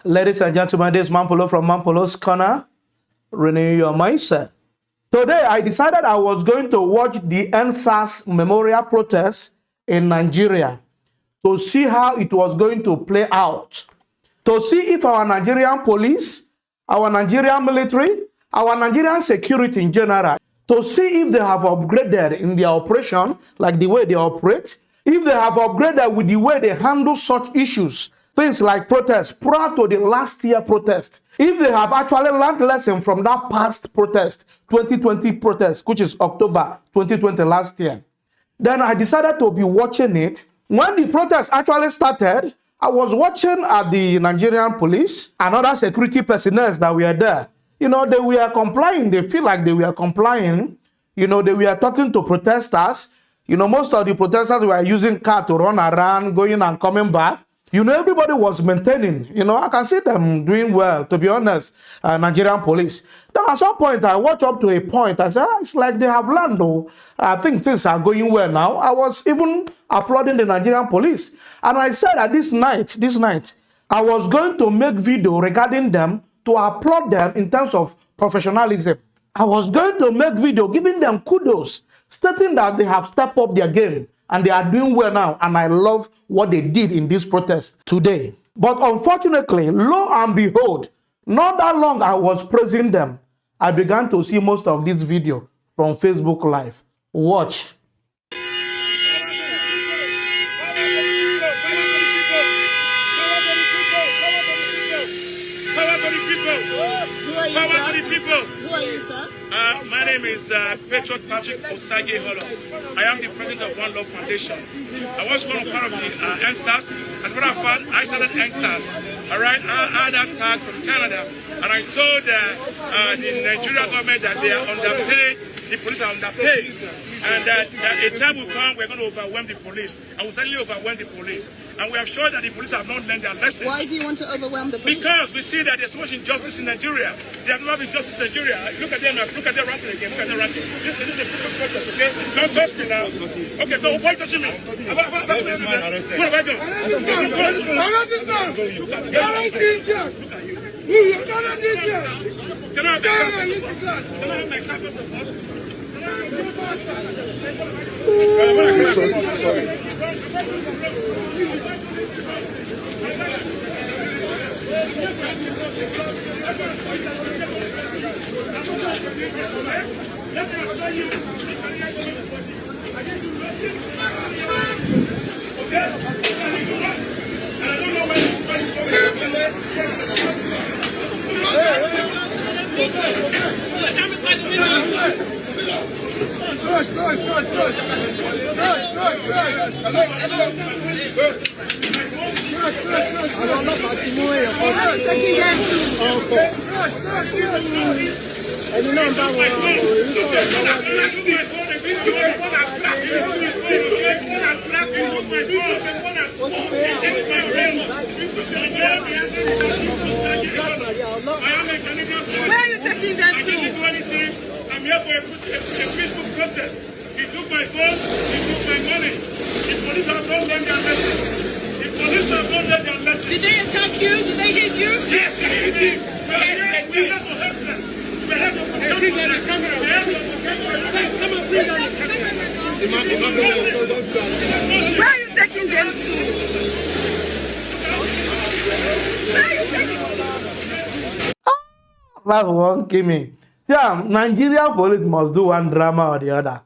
Ladies and gentlemen, this is Mampolo from Mampolo's Corner. Renew your mindset. Today, I decided I was going to watch the NSAS memorial protest in Nigeria to see how it was going to play out. To see if our Nigerian police, our Nigerian military, our Nigerian security in general, to see if they have upgraded in their operation, like the way they operate, if they have upgraded with the way they handle such issues, things like protests, prior to the last year protest, if they have actually learned lesson from that past protest, 2020 protest, which is October 2020 last year, then I decided to be watching it. When the protest actually started, I was watching at the Nigerian police and other security personnel that were there. You know, they were complying. They feel like they were complying. You know, they were talking to protesters. You know, most of the protesters were using car to run around, going and coming back. You know, everybody was maintaining. You know, I can see them doing well, to be honest, Nigerian police. Then at some point, I watched up to a point. I said, it's like they have learned, though. I think things are going well now. I was even applauding the Nigerian police. And I said that this night, I was going to make video regarding them to applaud them in terms of professionalism. I was going to make video giving them kudos, stating that they have stepped up their game and they are doing well now. And I love what they did in this protest today. But unfortunately, lo and behold, not that long I was praising them, I began to see most of this video from Facebook Live. Watch. Power to the people. Who are you, sir? My name is Patriot Patrick Osage Holo. I am the president of One Love Foundation. I was one part of the NSAS. As a matter of fact, I started NSAS. All right, I had that tag from Canada, and I told the Nigerian government that they are underpaid. The police are underpaid, and that a time will come we're going to overwhelm the police, and we'll certainly overwhelm the police. And we are sure that the police have not learned their lesson. Why do you want to overwhelm the police? Because we see that there's so much injustice in Nigeria. There have never been justice in Nigeria. Look at them now. Look at their ranking again. Look at their ranking. This is a protest, okay? Don't touch me now. Okay, so why touching me? What have I done? Arrest Where are you taking them to? I'm here for a peaceful protest. He took my phone, he took my money. The police have not learned their lesson. The police have not learned their lesson. Did they attack you? Did they hit you? Yes, they did. We're here to help them. We're here to protect them. We're here to protect them. Come on, bring down the camera. Where are you taking them to? Where are you taking them to? That's one came in. Yeah, Nigerian police must do one drama or the other.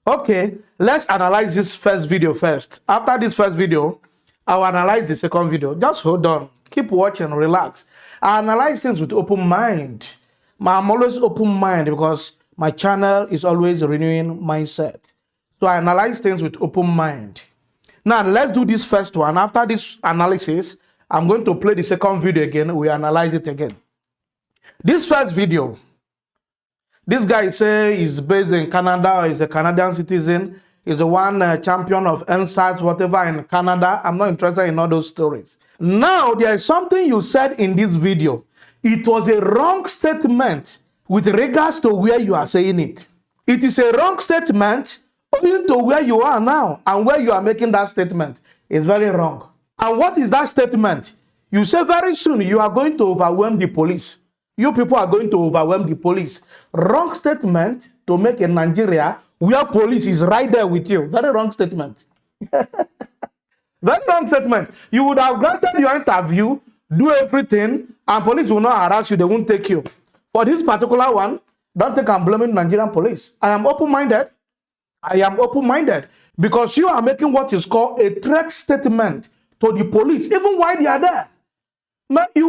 Okay, let's analyze this first video first. After this first video, I'll analyze the second video. Just hold on. Keep watching, relax. I analyze things with open mind. I'm always open mind because my channel is always renewing mindset. So I analyze things with open mind. Now, let's do this first one. After this analysis, I'm going to play the second video again. We analyze it again. This first video, this guy say he's based in Canada, or he's a Canadian citizen. He's the one champion of NSAS, whatever, in Canada. I'm not interested in all those stories. Now, there is something you said in this video. It was a wrong statement with regards to where you are saying it. It is a wrong statement owing to where you are now and where you are making that statement. It's very wrong. And what is that statement? You say very soon you are going to overwhelm the police. You people are going to overwhelm the police. Wrong statement to make in Nigeria where police is right there with you. Very wrong statement. Very wrong statement. You would have granted your interview, do everything, and police will not harass you. They won't take you. For this particular one, don't think I'm blaming Nigerian police. I am open-minded. I am open-minded because you are making what is called a threat statement to the police, even while they are there. Man, you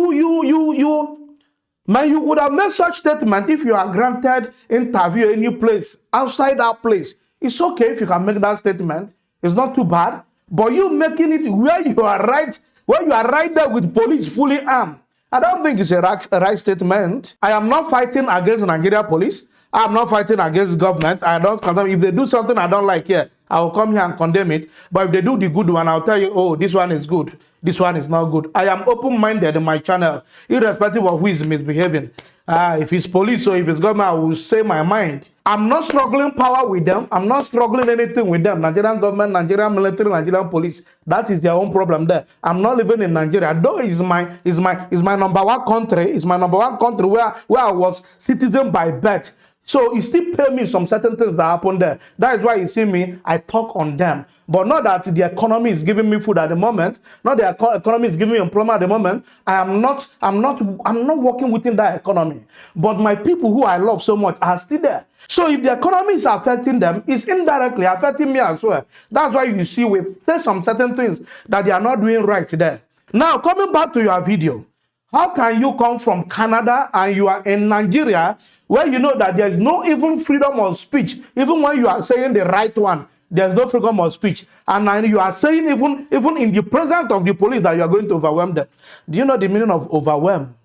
would have made such statement if you are granted interview any place outside that place. It's okay if you can make that statement. It's not too bad. But you making it where you are right there with police fully armed. I don't think it's a right statement. I am not fighting against Nigeria police. I'm not fighting against government. I don't condemn. If they do something I don't like here, I will come here and condemn it. But if they do the good one, I'll tell you, oh, this one is good. This one is not good. I am open-minded in my channel, irrespective of who is misbehaving. If it's police or if it's government, I will say my mind. I'm not struggling power with them. I'm not struggling anything with them. Nigerian government, Nigerian military, Nigerian police. That is their own problem there. I'm not living in Nigeria. Though it's my number one country. It's my number one country where I was citizen by birth. So it still pay me some certain things that happen there. That is why you see me, I talk on them. But not that the economy is giving me food at the moment. Not the economy is giving me employment at the moment. I'm not working within that economy. But my people who I love so much are still there. So if the economy is affecting them, it's indirectly affecting me as well. That's why you see we say some certain things that they are not doing right there. Now, coming back to your video. How can you come from Canada and you are in Nigeria where you know that there's no even freedom of speech, even when you are saying the right one, there's no freedom of speech. And you are saying even in the presence of the police that you are going to overwhelm them. Do you know the meaning of overwhelm?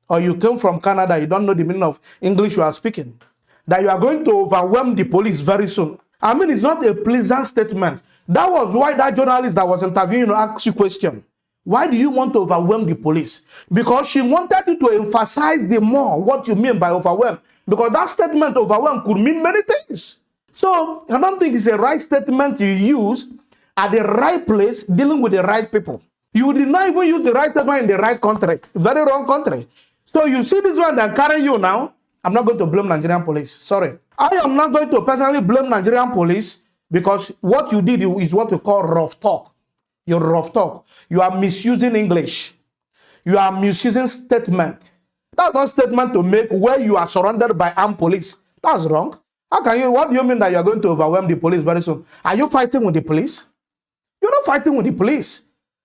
Or you came from Canada, you don't know the meaning of English you are speaking. That you are going to overwhelm the police very soon. I mean, it's not a pleasant statement. That was why that journalist that was interviewing you asked you a question. Why do you want to overwhelm the police? Because she wanted you to emphasize the more what you mean by overwhelm. Because that statement overwhelm could mean many things. So I don't think it's a right statement you use at the right place dealing with the right people. You did not even use the right statement in the right country. Very wrong country. So you see this one that carry you now. I'm not going to blame Nigerian police. Sorry. I am not going to personally blame Nigerian police because what you did is what we call rough talk. You're rough talk. You are misusing English. You are misusing statement. That's not statement to make where you are surrounded by armed police. That's wrong. How can you? What do you mean that you are going to overwhelm the police very soon? Are you fighting with the police? You're not fighting with the police.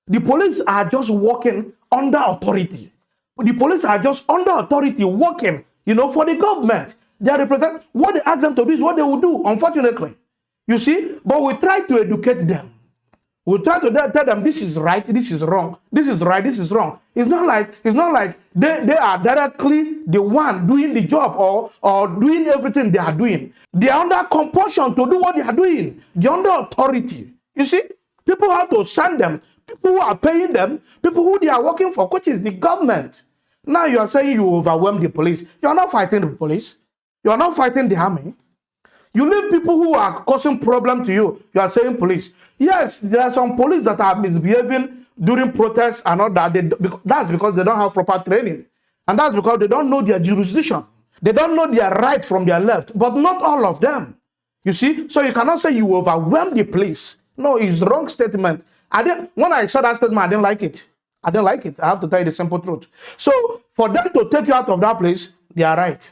The police are just working under authority. The police are just under authority working, for the government. They are represent what they ask them to do is what they will do, unfortunately. You see, but we try to educate them. We try to tell them this is right, this is wrong, this is right, this is wrong. It's not like they are directly the one doing the job or doing everything they are doing. They are under compulsion to do what they are doing. They are under authority. You see, people have to send them, people who are paying them, people who they are working for, which is the government. Now you are saying you overwhelm the police. You are not fighting the police. You are not fighting the army. You leave people who are causing problem to you. You are saying police. Yes, there are some police that are misbehaving during protests and all that. That's because they don't have proper training. And that's because they don't know their jurisdiction. They don't know their right from their left. But not all of them. You see? So you cannot say you overwhelm the police. No, it's a wrong statement. When I saw that statement, I didn't like it. I didn't like it. I have to tell you the simple truth. So for them to take you out of that place, they are right.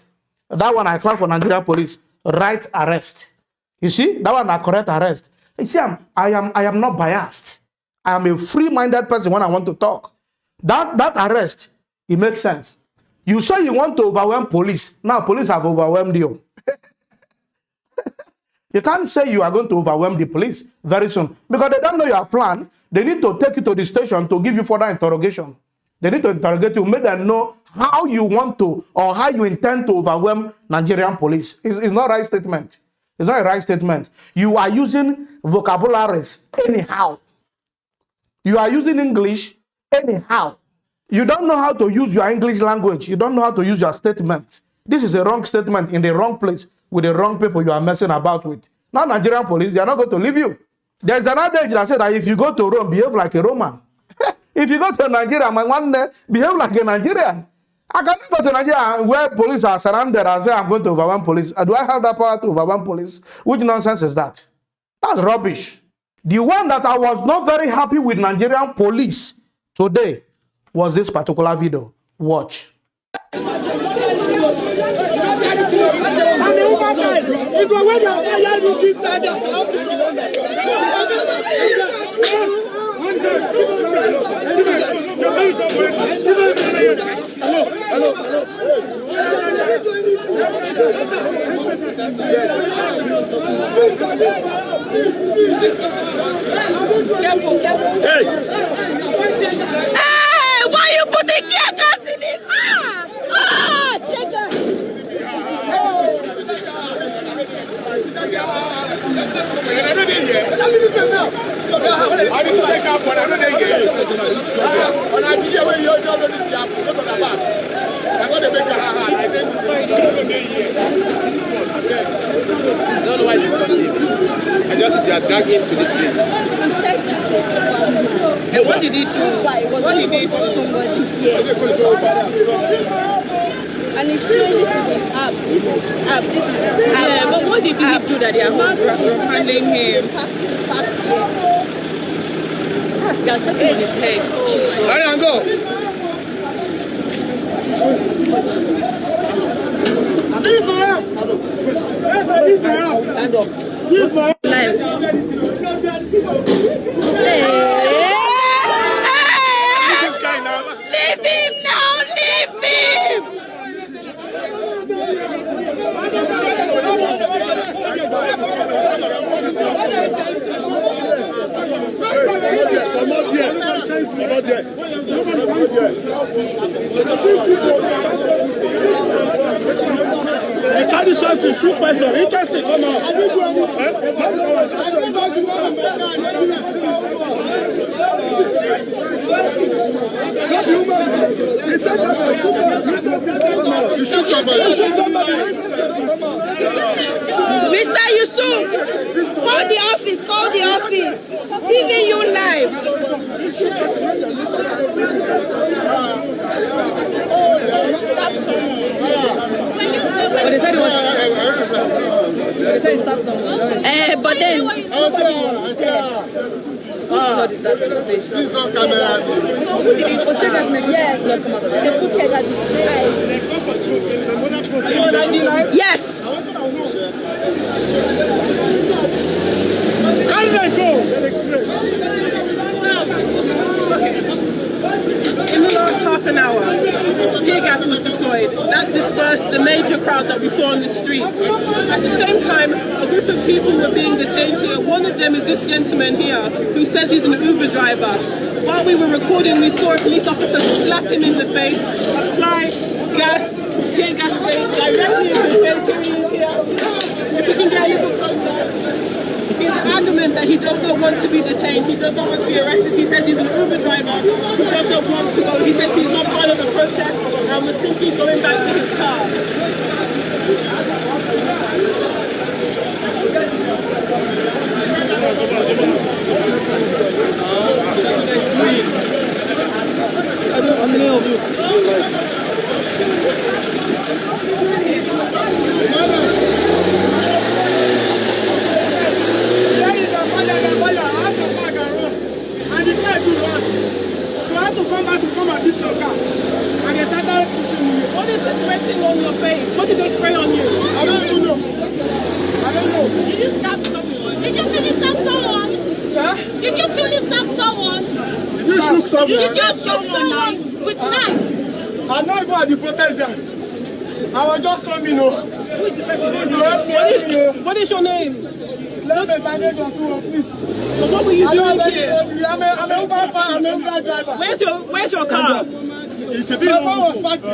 That one I clap for Nigeria police. Right arrest. You see, that one a correct arrest. You see, I am not biased. I am a free-minded person when I want to talk. That arrest, it makes sense. You say you want to overwhelm police. Now police have overwhelmed you. You can't say you are going to overwhelm the police very soon because they don't know your plan. They need to take you to the station to give you further interrogation. They need to interrogate you, make them know how you want to or how you intend to overwhelm Nigerian police. It's not a right statement. It's not a right statement. You are using vocabularies anyhow. You are using English anyhow. You don't know how to use your English language. You don't know how to use your statement. This is a wrong statement in the wrong place with the wrong people you are messing about with. Now Nigerian police, they are not going to leave you. There's an adage that said that if you go to Rome, behave like a Roman. If you go to Nigeria, my one day behave like a Nigerian. I cannot go to Nigeria where police are surrounded and say I'm going to overwhelm police. Do I have that power to overwhelm police? Which nonsense is that? That's rubbish. The one that I was not very happy with Nigerian police today was this particular video. Watch. Careful. Hey, why you putting gear gas in it? Take that. I don't know why they got him. I just they are dragging to this place. And what did he do? What did he do? Somebody here. And he's showing this is his app. This is his app. This is his app. Yeah, but what did he do that they are handling him? They are stepping on his head. Jesus. Hurry and go. Leave my house. Leave my house. Stand up. Leave my house. Live. Leave him now. Leave him. You carry something, shoot person. Interesting, come on. I didn't do anything. You shoot somebody. Mr. Yusuf, call the office. TV you live. But they said it was. They said it stopped someone. But then. Blood is that on his face. Please don't camera me. But check us next. Yeah, blood come out of They it. put check at his eyes. Yes. Can they go? In the last half an hour, tear gas was deployed. That dispersed the major crowds that we saw on the streets. At the same time, a group of people were being detained here. One of them is this gentleman here, who says he's an Uber driver. While we were recording, we saw a police officer slap him in the face, apply tear gas spray directly in the face. Here. If we can get a little closer. He's adamant that he does not want to be detained. He does not want to be arrested. He says he's an Uber driver who does not want to go. He says he's not part of the protest and was simply going back to his car. What is the spraying on your face? What did they spray on you? I don't know. Did you stop someone? Did you really stop someone? Huh? Did you really stop someone? Did you shoot someone? Did you just shoot someone with knife? I'm not going to the protest dance. I was just coming home. Who is the person? What is your name? Let me manage your tour, please. So what were you I don't doing have here? anybody. I'm a Uber driver. Where's your car? The car was parked here.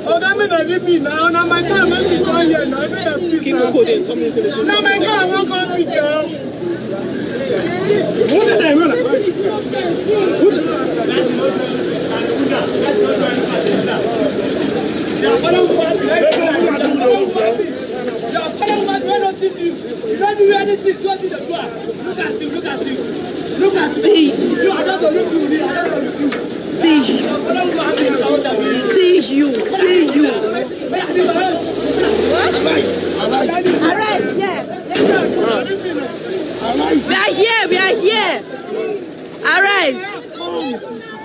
Oh, that means I leave me now. Now my car won't be going here now. Please, Keep recording. Somebody's going to do now my car won't come pick you up. Who did they run? See, See you. See you. See you. Arrest, yeah. We are here. We are here. Arrest.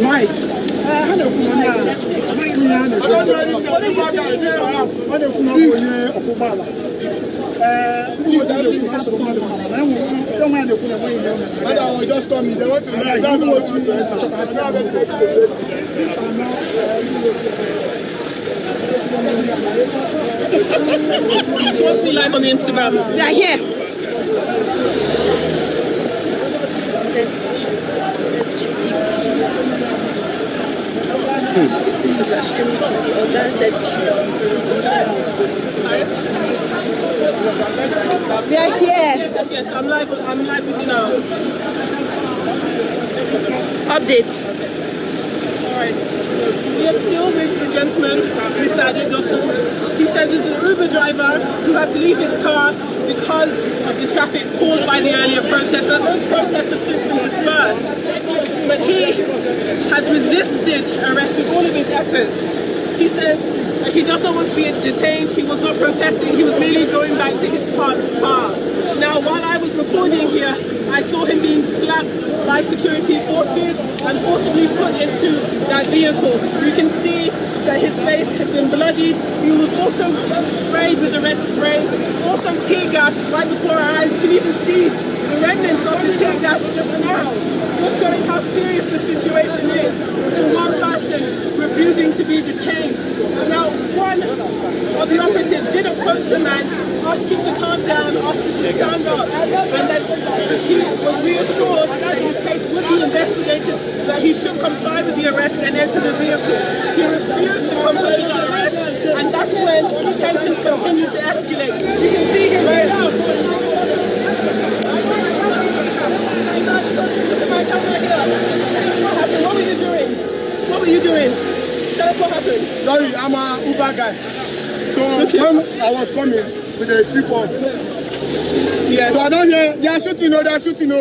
Mike. Just come in. They want to She wants to be live on the Instagram. We are here. We are here. Yes, I'm live with you now. Update. Alright. We are still with the gentleman, Mr. Adedotu. He says he's an Uber driver who had to leave his car because of the traffic caused by the earlier protests. And those protests have since been dispersed. But he has resisted arrest with all of his efforts. He says that he does not want to be detained. He was not protesting. He was merely going back to his parked car. Now, while I was recording here, I saw him being slapped by security forces and forcibly put into that vehicle. You can see that his face has been bloodied. He was also sprayed with the red spray, also tear gas right before our eyes. You can even see the remnants of the tear gas just now. Just showing how serious the situation is. And one person refusing to be detained. Now, one of the operatives did approach the man, ask him to calm down, ask him to stand up, and that he was reassured that his case would be investigated, that he should comply with the arrest and enter the vehicle. He refused to comply with the arrest, and that's when tensions continued to escalate. You can see him right now. My camera here. What happened? What were you doing? What were you doing? Tell us what happened. Sorry, I'm an Uber guy. So when I was coming with a tripod, Yes. so I don't hear they are shooting, they are shooting.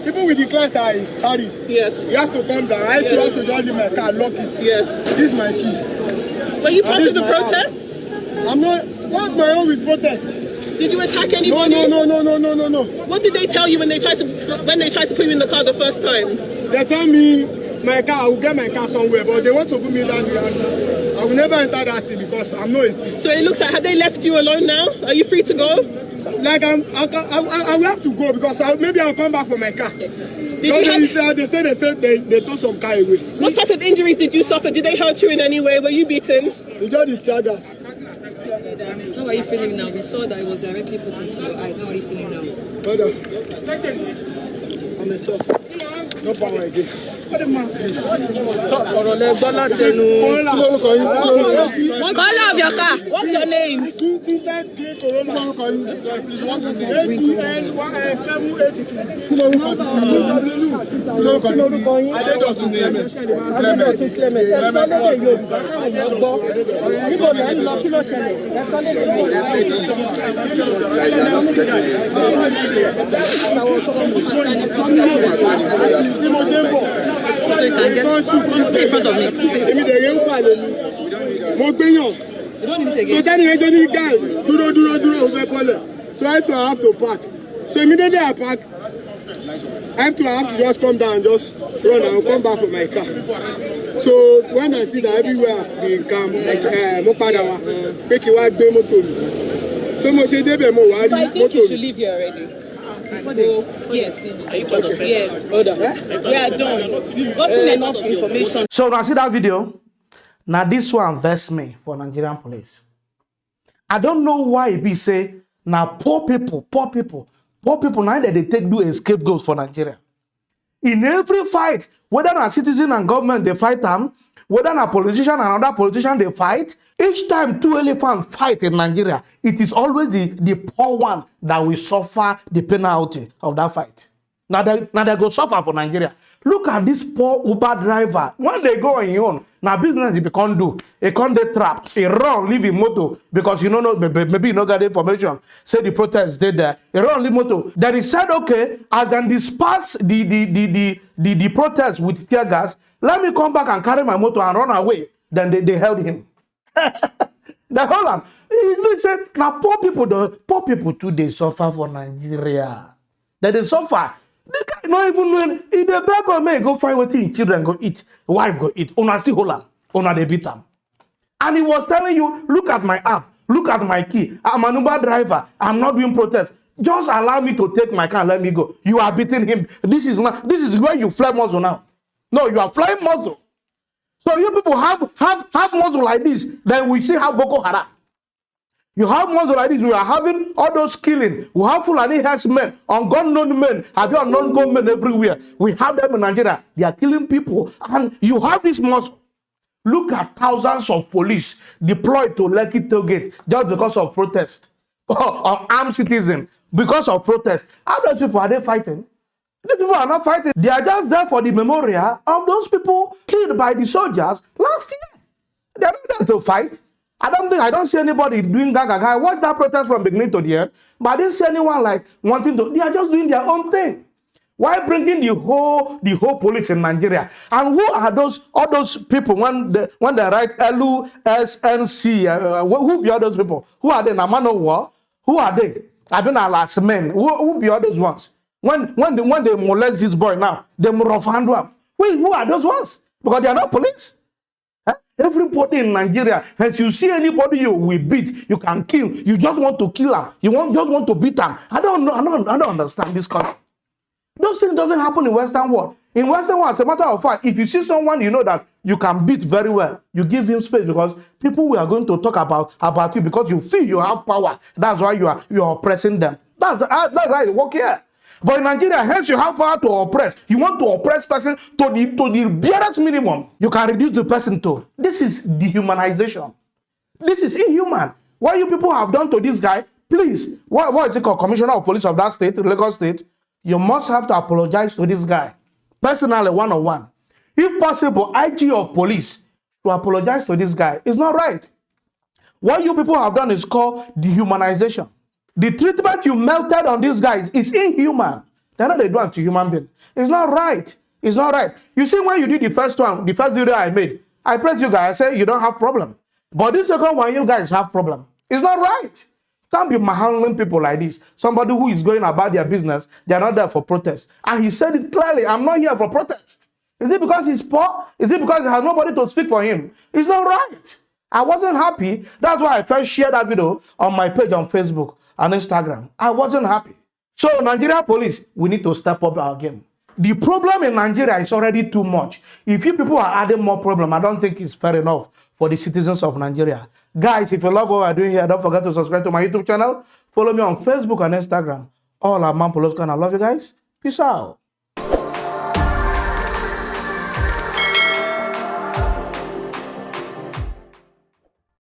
Even with the class I carried, Yes. you have to come down. I have to just leave my car, lock it. Yes. This is my key. Were you And part this of the is my house. protest? I'm not. What's my own with protest? Did you attack No, anybody? no. What did they tell you when they tried to put you in the car the first time? They tell me my car, I will get my car somewhere, but they want to put me down here. I will never enter that thing because I'm not a thief. So it looks like, have they left you alone now? Are you free to go? Like I will have to go because maybe I'll come back for my car. Did you They took some car away. what type of injuries did you suffer? Did they hurt you in any way? Were you beaten? We got the tear gas. How are you feeling now? We saw that it was directly put into your eyes. How are you feeling now? Brother, I'm a soft. No power again. Call of your car. What's your name? So you can just stay in front of me. You don't need to So get. any guy, so I have to park. So immediately I park, I have to just come down and just run and come back for my car. So when I see that everywhere I've been calm, like Mopadawa, make it white day motor. So mo say debe mo wa So I think you motor. should leave here already. Yes. Yes. Hold on. We are done. You've gotten enough information. So now see that video. Now this one vex me for Nigerian police. I don't know why it be say now poor people. Now that they take do a scapegoat for Nigeria. In every fight, whether a citizen and government, they fight them, whether a politician and another politician, they fight, each time two elephants fight in Nigeria, it is always the poor one that will suffer the penalty of that fight. Now they go suffer for Nigeria. Look at this poor Uber driver. When they go on your own, now business he can't do. He can't get trapped. He run, leave his motor because you don't know, maybe you don't get information. Say the protest did there. He run, leave motor. Then he said, okay, as then disperse the protest with tear gas, let me come back and carry my motor and run away. Then they held him. They hold him. They said, now poor people too, they suffer for Nigeria. That they suffer. The guy not even knowing if the beg of men go find what children go eat, wife go eat, una still hold am, una they beat am. And he was telling you, look at my app, look at my key. I'm an Uber driver, I'm not doing protest. Just allow me to take my car and let me go. You are beating him. This is where you fly muscle now. No, you are flying muscle. So you people have muscle like this, then we see how Boko Haram. You have muscle like this, we are having all those killing. We have Fulani herdsmen, unknown men, have you unknown gunmen everywhere. We have them in Nigeria. They are killing people. And you have this muscle. Look at thousands of police deployed to Lekki Tollgate just because of protest. Or armed citizens because of protest. How those people are they fighting? These people are not fighting. They are just there for the memorial of those people killed by the soldiers last year. They are not there to fight. I don't see anybody doing gaga. I watched that protest from beginning to the end, but I didn't see anyone like wanting to. They are just doing their own thing. Why bringing the whole police in Nigeria? And who are all those people when they write LUSNC? Who be all those people? Who are they? Namano War? Who are they? I've been a last men. Who be all those ones? When they molest this boy now, they rough handle him. Who are those ones? Because they are not police. Everybody in Nigeria, as you see anybody you will beat, you can kill. You just want to kill them. You just want to beat them. I don't understand this concept. Those things doesn't happen in Western world. In Western world, as a matter of fact, if you see someone you know that you can beat very well, you give him space because people are going to talk about you because you feel you have power. That's why you are oppressing them. That's how it works here. But in Nigeria, hence you have power to oppress. You want to oppress person to the barest minimum. You can reduce the person to. This is dehumanization. This is inhuman. What you people have done to this guy, please, what is it called? Commissioner of Police of that state, Lagos State, you must have to apologize to this guy. Personally, one-on-one. If possible, IG of police to apologize to this guy. It's not right. What you people have done is called dehumanization. The treatment you melted on these guys is inhuman. They're not they do it to human being. It's not right. It's not right. You see, when you did the first video I made, I pressed you guys, I said you don't have problem. But this second one, you guys have problem. It's not right. Can't be handling people like this. Somebody who is going about their business, they're not there for protest. And he said it clearly, I'm not here for protest. Is it because he's poor? Is it because he has nobody to speak for him? It's not right. I wasn't happy. That's why I first shared that video on my page on Facebook and Instagram. I wasn't happy. So Nigeria police, we need to step up our game. The problem in Nigeria is already too much. If you people are adding more problem, I don't think it's fair enough for the citizens of Nigeria. Guys, if you love what we're doing here, don't forget to subscribe to my YouTube channel. Follow me on Facebook and Instagram. All our Man Polos, and I love you guys. Peace out.